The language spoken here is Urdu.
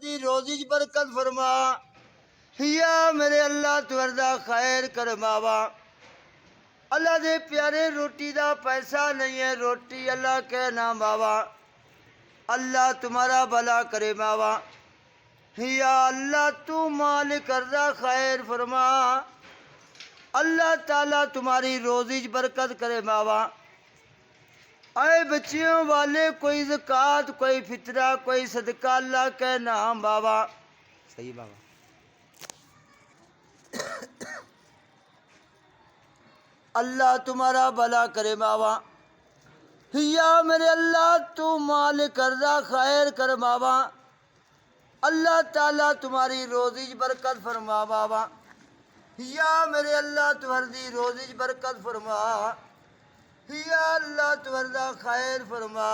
دی روزی چ برکت فرما یا میرے اللہ توردا خیر کرماوا اللہ دے پیارے روٹی دا پیسہ نہیں ہے روٹی اللہ کے نام باوا اللہ تمہارا بھلا کرے ماوا یا اللہ تو مالک رضا خیر فرما اللہ تعالیٰ تمہاری روزی چ برکت کرے ماوا اے بچیوں والے کوئی زکوٰۃ کوئی فطرہ کوئی صدقہ اللہ کے نام بابا صحیح بابا اللہ تمہارا بھلا کرے ماوا یا میرے اللہ تو مالک رضا خیر کر ماوا اللہ تعالیٰ تمہاری روزی چ برکت فرما بابا یا میرے اللہ تمہاری روزی چ برکت فرما یا اللہ تمہارا خیر فرما